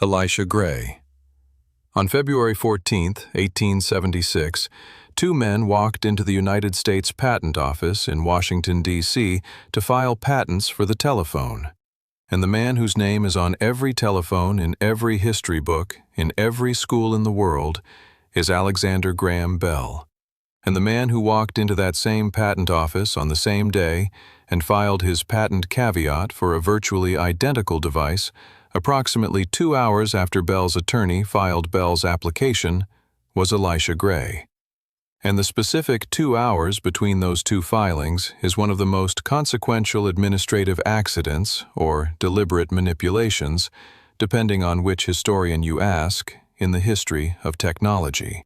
Elisha Gray. On February 14, 1876, two men walked into the United States Patent Office in Washington, D.C. to file patents for the telephone. And the man whose name is on every telephone in every history book, in every school in the world, is Alexander Graham Bell. And the man who walked into that same patent office on the same day and filed his patent caveat for a virtually identical device approximately 2 hours after Bell's attorney filed Bell's application was Elisha Gray. And the specific 2 hours between those two filings is one of the most consequential administrative accidents or deliberate manipulations, depending on which historian you ask, in the history of technology.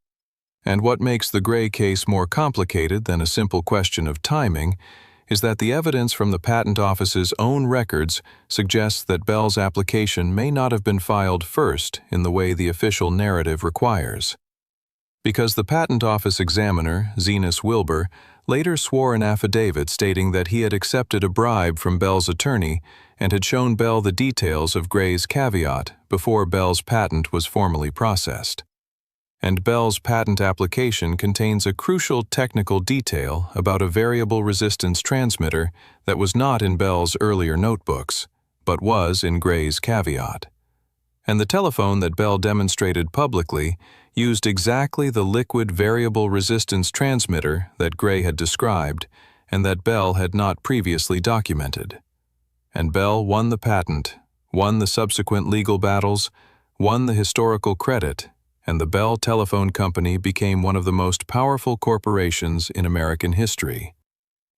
And what makes the Gray case more complicated than a simple question of timing is that the evidence from the Patent Office's own records suggests that Bell's application may not have been filed first in the way the official narrative requires. Because the Patent Office examiner, Zenas Wilbur, later swore an affidavit stating that he had accepted a bribe from Bell's attorney and had shown Bell the details of Gray's caveat before Bell's patent was formally processed. And Bell's patent application contains a crucial technical detail about a variable resistance transmitter that was not in Bell's earlier notebooks, but was in Gray's caveat. And the telephone that Bell demonstrated publicly used exactly the liquid variable resistance transmitter that Gray had described and that Bell had not previously documented. And Bell won the patent, won the subsequent legal battles, won the historical credit, and the Bell Telephone Company became one of the most powerful corporations in American history.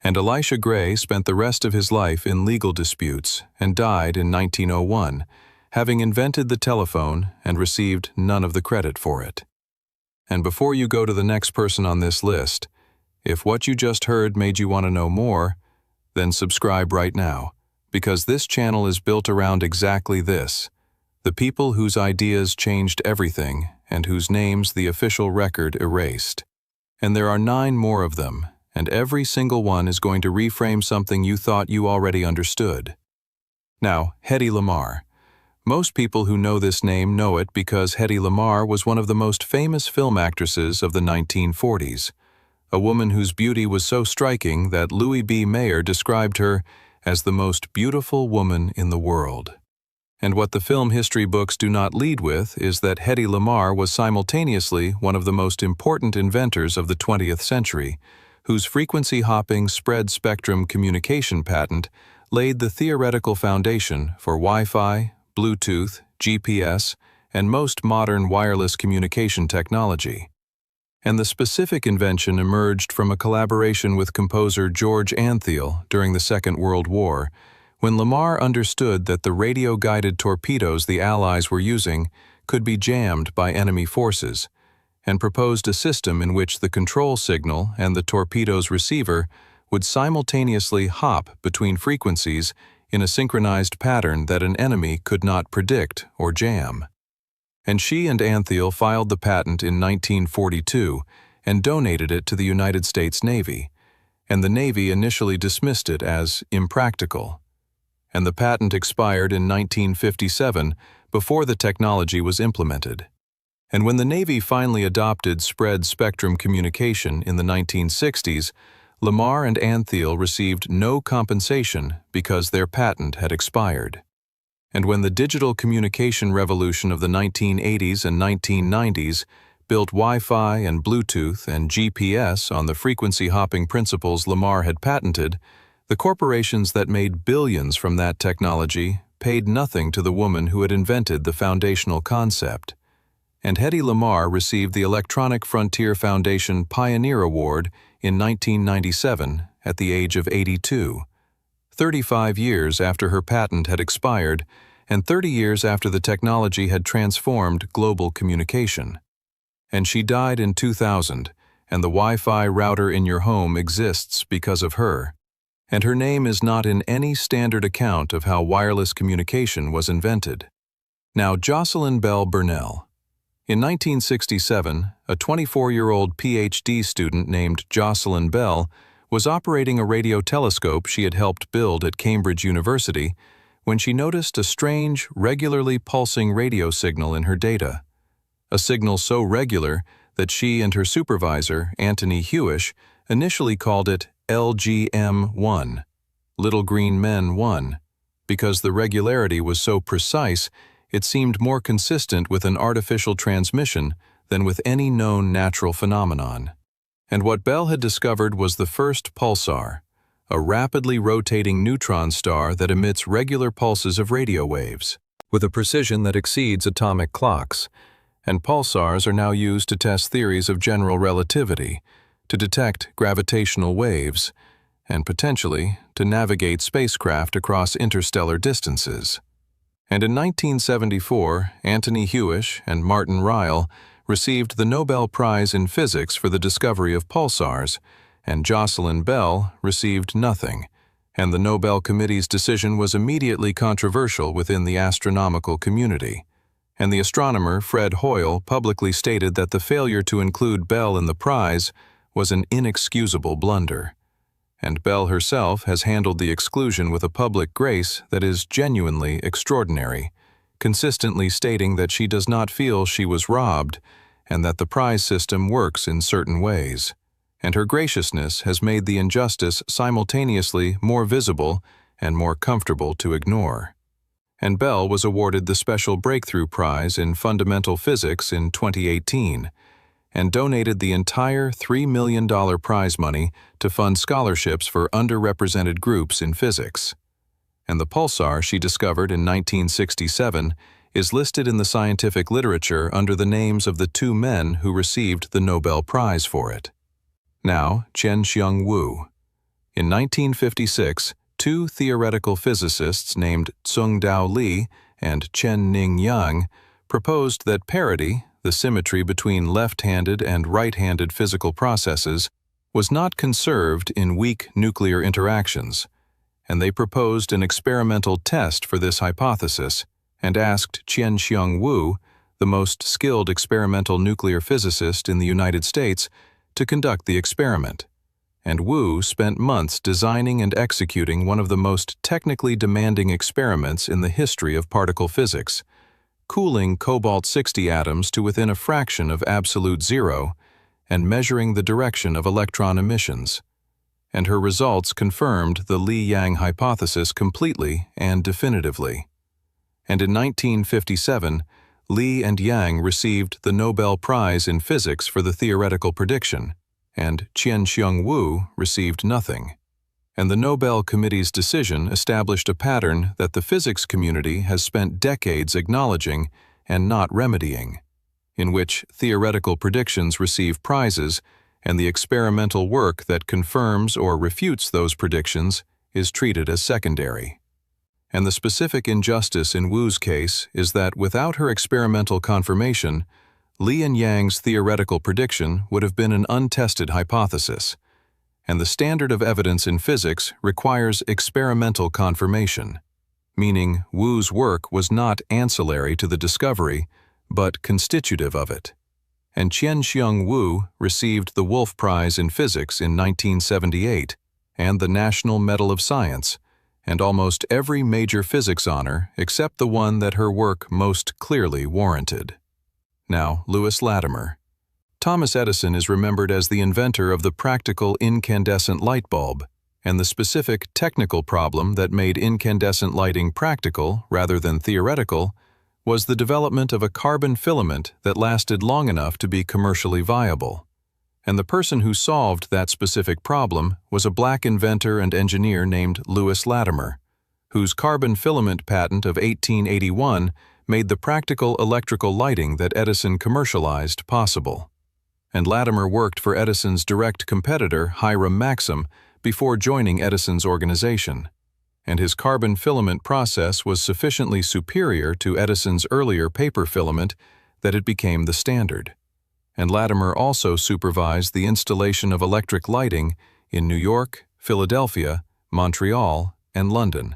And Elisha Gray spent the rest of his life in legal disputes and died in 1901, having invented the telephone and received none of the credit for it. And before you go to the next person on this list, if what you just heard made you want to know more, then subscribe right now, because this channel is built around exactly this: the people whose ideas changed everything and whose names the official record erased. And there are 9 more of them, and every single one is going to reframe something you thought you already understood. Now, Hedy Lamarr. Most people who know this name know it because Hedy Lamarr was one of the most famous film actresses of the 1940s, a woman whose beauty was so striking that Louis B. Mayer described her as the most beautiful woman in the world. And what the film history books do not lead with is that Hedy Lamarr was simultaneously one of the most important inventors of the 20th century, whose frequency-hopping spread-spectrum communication patent laid the theoretical foundation for Wi-Fi, Bluetooth, GPS, and most modern wireless communication technology. And the specific invention emerged from a collaboration with composer George Antheil during the Second World War, when Lamarr understood that the radio-guided torpedoes the Allies were using could be jammed by enemy forces, and proposed a system in which the control signal and the torpedo's receiver would simultaneously hop between frequencies in a synchronized pattern that an enemy could not predict or jam. And she and Antheil filed the patent in 1942 and donated it to the United States Navy, and the Navy initially dismissed it as impractical. And the patent expired in 1957 before the technology was implemented. And when the Navy finally adopted spread-spectrum communication in the 1960s, Lamarr and Antheil received no compensation because their patent had expired. And when the digital communication revolution of the 1980s and 1990s built Wi-Fi and Bluetooth and GPS on the frequency-hopping principles Lamarr had patented, the corporations that made billions from that technology paid nothing to the woman who had invented the foundational concept. And Hedy Lamarr received the Electronic Frontier Foundation Pioneer Award in 1997 at the age of 82, 35 years after her patent had expired and 30 years after the technology had transformed global communication. And she died in 2000, and the Wi-Fi router in your home exists because of her. And her name is not in any standard account of how wireless communication was invented. Now, Jocelyn Bell Burnell. In 1967, a 24-year-old PhD student named Jocelyn Bell was operating a radio telescope she had helped build at Cambridge University when she noticed a strange, regularly pulsing radio signal in her data. A signal so regular that she and her supervisor, Anthony Hewish, initially called it LGM-1, Little Green Men 1, because the regularity was so precise it seemed more consistent with an artificial transmission than with any known natural phenomenon. And what Bell had discovered was the first pulsar, a rapidly rotating neutron star that emits regular pulses of radio waves, with a precision that exceeds atomic clocks. And pulsars are now used to test theories of general relativity, to detect gravitational waves, and potentially to navigate spacecraft across interstellar distances. And in 1974, Anthony Hewish and Martin Ryle received the Nobel Prize in Physics for the discovery of pulsars, and Jocelyn Bell received nothing, and the Nobel Committee's decision was immediately controversial within the astronomical community. And the astronomer Fred Hoyle publicly stated that the failure to include Bell in the prize was an inexcusable blunder. And Bell herself has handled the exclusion with a public grace that is genuinely extraordinary, consistently stating that she does not feel she was robbed and that the prize system works in certain ways. And her graciousness has made the injustice simultaneously more visible and more comfortable to ignore. And Bell was awarded the Special Breakthrough Prize in Fundamental Physics in 2018 and donated the entire $3 million prize money to fund scholarships for underrepresented groups in physics. And the pulsar she discovered in 1967 is listed in the scientific literature under the names of the two men who received the Nobel Prize for it. Now, Chen-Xiang Wu. In 1956, two theoretical physicists named Tsung-Dao Lee and Chen-Ning Yang proposed that parity, the symmetry between left-handed and right-handed physical processes, was not conserved in weak nuclear interactions, and they proposed an experimental test for this hypothesis and asked Chen-Xiang Wu, the most skilled experimental nuclear physicist in the United States, to conduct the experiment. And Wu spent months designing and executing one of the most technically demanding experiments in the history of particle physics, cooling cobalt-60 atoms to within a fraction of absolute zero and measuring the direction of electron emissions. And her results confirmed the Li-Yang hypothesis completely and definitively. And in 1957, Li and Yang received the Nobel Prize in Physics for the theoretical prediction, and Chen-Xiang Wu received nothing. And the Nobel Committee's decision established a pattern that the physics community has spent decades acknowledging and not remedying, in which theoretical predictions receive prizes and the experimental work that confirms or refutes those predictions is treated as secondary. And the specific injustice in Wu's case is that without her experimental confirmation, Li and Yang's theoretical prediction would have been an untested hypothesis, and the standard of evidence in physics requires experimental confirmation, meaning Wu's work was not ancillary to the discovery, but constitutive of it. And Chen-Xiang Wu received the Wolf Prize in Physics in 1978 and the National Medal of Science, and almost every major physics honor except the one that her work most clearly warranted. Now, Lewis Latimer. Thomas Edison is remembered as the inventor of the practical incandescent light bulb, and the specific technical problem that made incandescent lighting practical rather than theoretical was the development of a carbon filament that lasted long enough to be commercially viable. And the person who solved that specific problem was a black inventor and engineer named Lewis Latimer, whose carbon filament patent of 1881 made the practical electrical lighting that Edison commercialized possible. And Latimer worked for Edison's direct competitor, Hiram Maxim, before joining Edison's organization. And his carbon filament process was sufficiently superior to Edison's earlier paper filament that it became the standard. And Latimer also supervised the installation of electric lighting in New York, Philadelphia, Montreal, and London,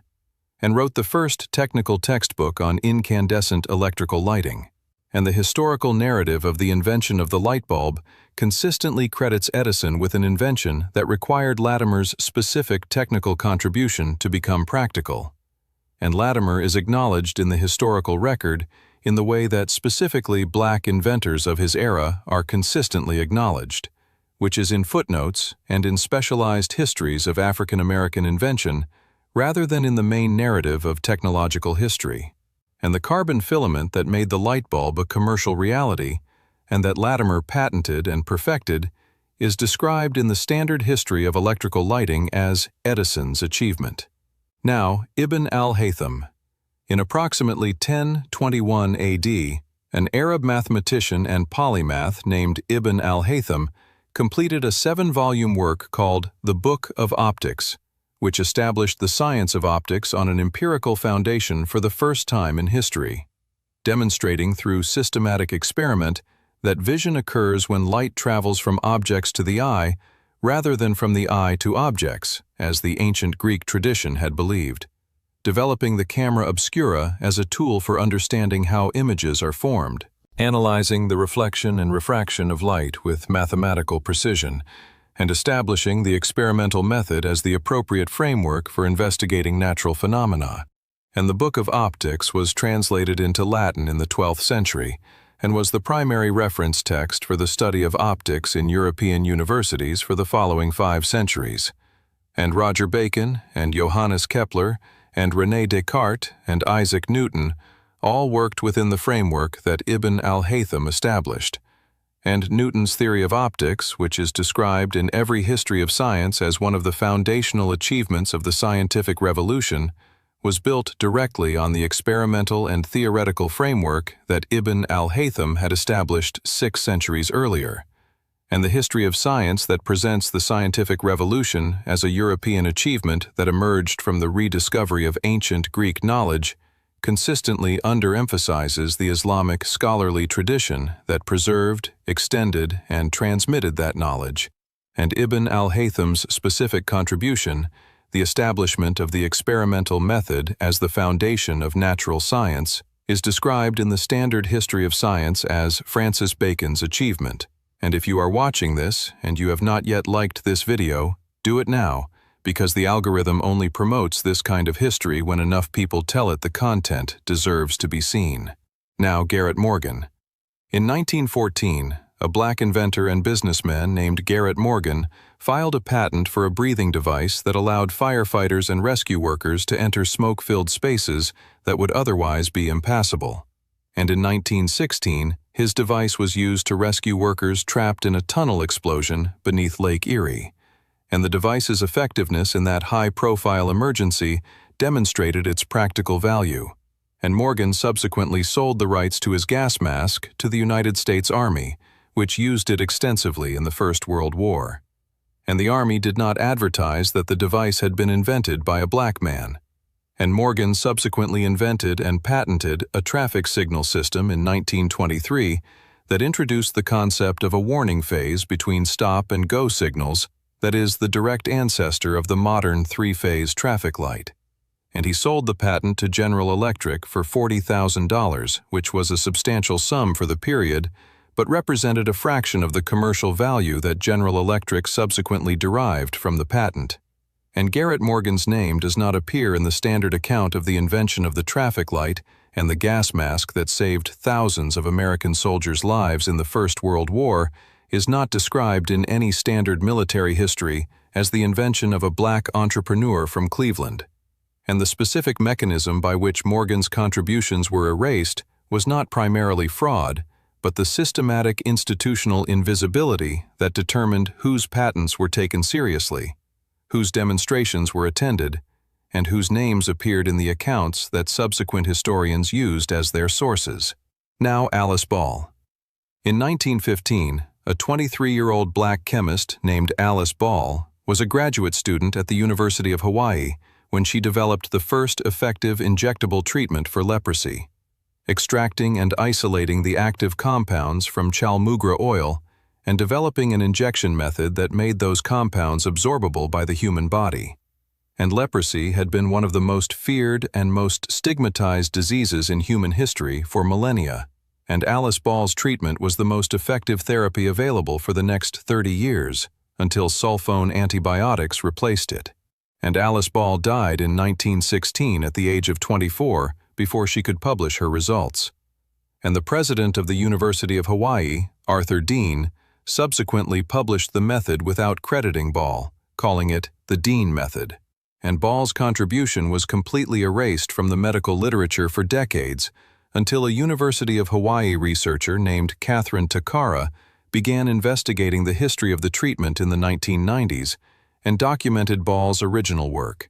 and wrote the first technical textbook on incandescent electrical lighting. And the historical narrative of the invention of the light bulb consistently credits Edison with an invention that required Latimer's specific technical contribution to become practical. and Latimer is acknowledged in the historical record in the way that specifically black inventors of his era are consistently acknowledged, which is in footnotes and in specialized histories of African American invention rather than in the main narrative of technological history. And the carbon filament that made the light bulb a commercial reality, and that Latimer patented and perfected, is described in the standard history of electrical lighting as Edison's achievement. Now, Ibn al-Haytham. In approximately 1021 AD, an Arab mathematician and polymath named Ibn al-Haytham completed a 7-volume work called The Book of Optics, which established the science of optics on an empirical foundation for the first time in history, demonstrating through systematic experiment that vision occurs when light travels from objects to the eye rather than from the eye to objects, as the ancient Greek tradition had believed, developing the camera obscura as a tool for understanding how images are formed, analyzing the reflection and refraction of light with mathematical precision, and establishing the experimental method as the appropriate framework for investigating natural phenomena. And the Book of Optics was translated into Latin in the 12th century and was the primary reference text for the study of optics in European universities for the following 5 centuries. And Roger Bacon and Johannes Kepler and René Descartes and Isaac Newton all worked within the framework that Ibn al-Haytham established. And Newton's theory of optics, which is described in every history of science as one of the foundational achievements of the scientific revolution, was built directly on the experimental and theoretical framework that Ibn al-Haytham had established 6 centuries earlier. And the history of science that presents the scientific revolution as a European achievement that emerged from the rediscovery of ancient Greek knowledge consistently underemphasizes the Islamic scholarly tradition that preserved, extended, and transmitted that knowledge, and Ibn al-Haytham's specific contribution, the establishment of the experimental method as the foundation of natural science, is described in the standard history of science as Francis Bacon's achievement. And if you are watching this and you have not yet liked this video, do it now, because the algorithm only promotes this kind of history when enough people tell it the content deserves to be seen. Now, Garrett Morgan. In 1914, a black inventor and businessman named Garrett Morgan filed a patent for a breathing device that allowed firefighters and rescue workers to enter smoke-filled spaces that would otherwise be impassable. And in 1916, his device was used to rescue workers trapped in a tunnel explosion beneath Lake Erie. And the device's effectiveness in that high-profile emergency demonstrated its practical value, and Morgan subsequently sold the rights to his gas mask to the United States Army, which used it extensively in the First World War. And the Army did not advertise that the device had been invented by a black man. And Morgan subsequently invented and patented a traffic signal system in 1923 that introduced the concept of a warning phase between stop and go signals that is the direct ancestor of the modern 3-phase traffic light. And he sold the patent to General Electric for $40,000, which was a substantial sum for the period, but represented a fraction of the commercial value that General Electric subsequently derived from the patent. And Garrett Morgan's name does not appear in the standard account of the invention of the traffic light and the gas mask that saved thousands of American soldiers' lives in the First World War, is not described in any standard military history as the invention of a black entrepreneur from Cleveland. And the specific mechanism by which Morgan's contributions were erased was not primarily fraud, but the systematic institutional invisibility that determined whose patents were taken seriously, whose demonstrations were attended, and whose names appeared in the accounts that subsequent historians used as their sources. Now Alice Ball. In 1915, a 23-year-old black chemist named Alice Ball was a graduate student at the University of Hawaii when she developed the first effective injectable treatment for leprosy, extracting and isolating the active compounds from chalmugra oil and developing an injection method that made those compounds absorbable by the human body. And leprosy had been one of the most feared and most stigmatized diseases in human history for millennia, and Alice Ball's treatment was the most effective therapy available for the next 30 years, until sulfone antibiotics replaced it. and Alice Ball died in 1916 at the age of 24 before she could publish her results. And the president of the University of Hawaii, Arthur Dean, subsequently published the method without crediting Ball, calling it the Dean method. And Ball's contribution was completely erased from the medical literature for decades, until a University of Hawaii researcher named Catherine Takara began investigating the history of the treatment in the 1990s and documented Ball's original work.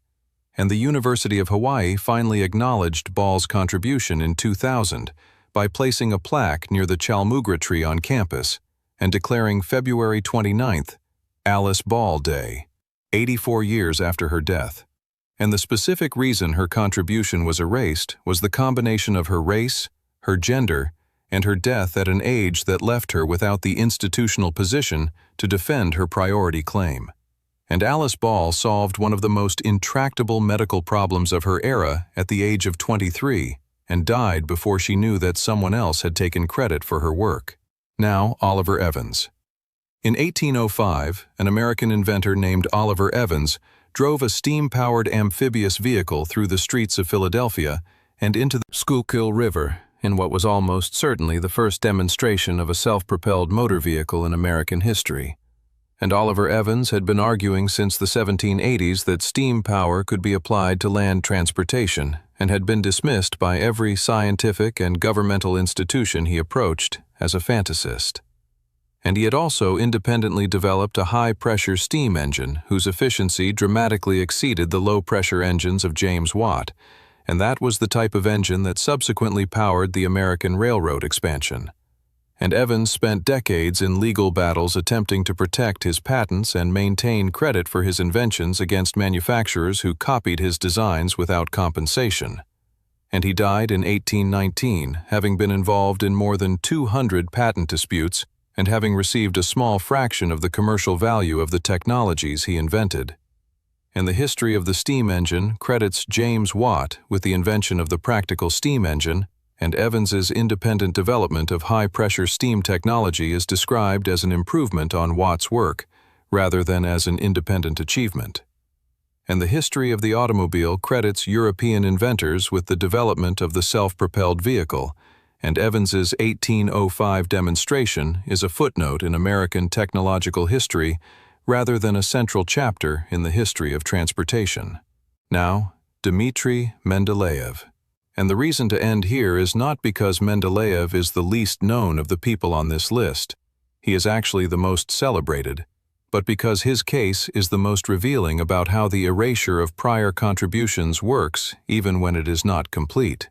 And the University of Hawaii finally acknowledged Ball's contribution in 2000 by placing a plaque near the Chalmugra tree on campus and declaring February 29th Alice Ball Day, 84 years after her death. And the specific reason her contribution was erased was the combination of her race, her gender, and her death at an age that left her without the institutional position to defend her priority claim. And Alice Ball solved one of the most intractable medical problems of her era at the age of 23 and died before she knew that someone else had taken credit for her work. Now, Oliver Evans. In 1805, an American inventor named Oliver Evans drove a steam-powered amphibious vehicle through the streets of Philadelphia and into the Schuylkill River in what was almost certainly the first demonstration of a self-propelled motor vehicle in American history. And Oliver Evans had been arguing since the 1780s that steam power could be applied to land transportation and had been dismissed by every scientific and governmental institution he approached as a fantasist. And he had also independently developed a high-pressure steam engine whose efficiency dramatically exceeded the low-pressure engines of James Watt, and that was the type of engine that subsequently powered the American railroad expansion. And Evans spent decades in legal battles attempting to protect his patents and maintain credit for his inventions against manufacturers who copied his designs without compensation. And he died in 1819, having been involved in more than 200 patent disputes and having received a small fraction of the commercial value of the technologies he invented. And the history of the steam engine credits James Watt with the invention of the practical steam engine, and Evans's independent development of high-pressure steam technology is described as an improvement on Watt's work, rather than as an independent achievement. And the history of the automobile credits European inventors with the development of the self-propelled vehicle, and Evans's 1805 demonstration is a footnote in American technological history rather than a central chapter in the history of transportation. Now, Dmitri Mendeleev. And the reason to end here is not because Mendeleev is the least known of the people on this list. He is actually the most celebrated, but because his case is the most revealing about how the erasure of prior contributions works even when it is not complete.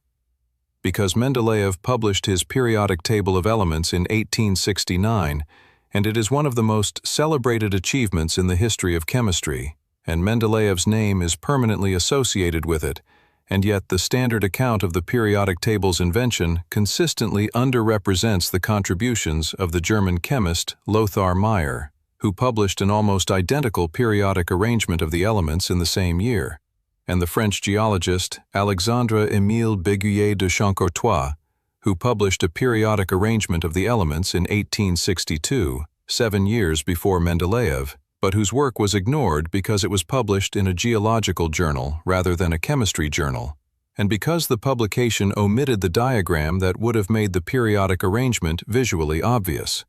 Because Mendeleev published his periodic table of elements in 1869, and it is one of the most celebrated achievements in the history of chemistry, and Mendeleev's name is permanently associated with it, and yet the standard account of the periodic table's invention consistently underrepresents the contributions of the German chemist Lothar Meyer, who published an almost identical periodic arrangement of the elements in the same year, and the French geologist Alexandre-Émile Béguier de Chancourtois, who published a periodic arrangement of the elements in 1862, 7 years before Mendeleev, but whose work was ignored because it was published in a geological journal rather than a chemistry journal, and because the publication omitted the diagram that would have made the periodic arrangement visually obvious.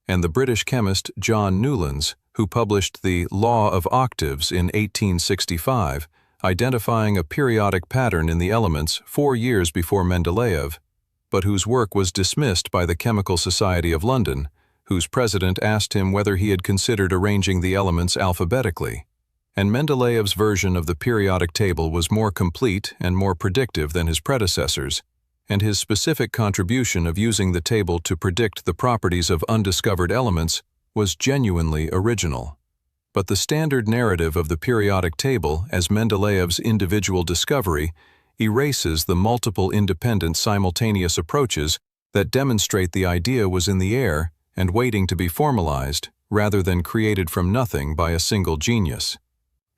And the British chemist John Newlands, who published the Law of Octaves in 1865, identifying a periodic pattern in the elements 4 years before Mendeleev, but whose work was dismissed by the Chemical Society of London, whose president asked him whether he had considered arranging the elements alphabetically. And Mendeleev's version of the periodic table was more complete and more predictive than his predecessors, and his specific contribution of using the table to predict the properties of undiscovered elements was genuinely original. But the standard narrative of the periodic table as Mendeleev's individual discovery erases the multiple independent simultaneous approaches that demonstrate the idea was in the air and waiting to be formalized rather than created from nothing by a single genius.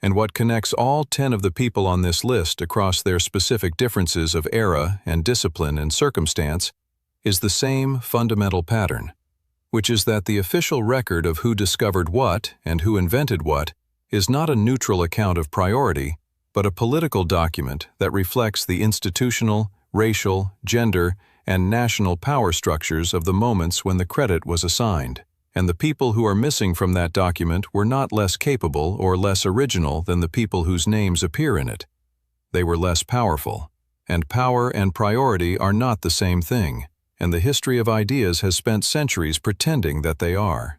And what connects all 10 of the people on this list across their specific differences of era and discipline and circumstance is the same fundamental pattern, which is that the official record of who discovered what and who invented what is not a neutral account of priority, but a political document that reflects the institutional, racial, gender, and national power structures of the moments when the credit was assigned. And the people who are missing from that document were not less capable or less original than the people whose names appear in it. They were less powerful. And power and priority are not the same thing, and the history of ideas has spent centuries pretending that they are.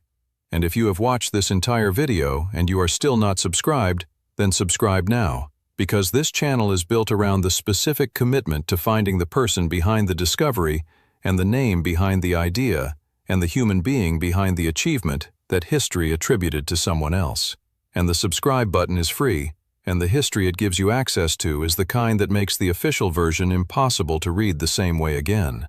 And if you have watched this entire video and you are still not subscribed, then subscribe now, because this channel is built around the specific commitment to finding the person behind the discovery and the name behind the idea and the human being behind the achievement that history attributed to someone else. And the subscribe button is free, and the history it gives you access to is the kind that makes the official version impossible to read the same way again.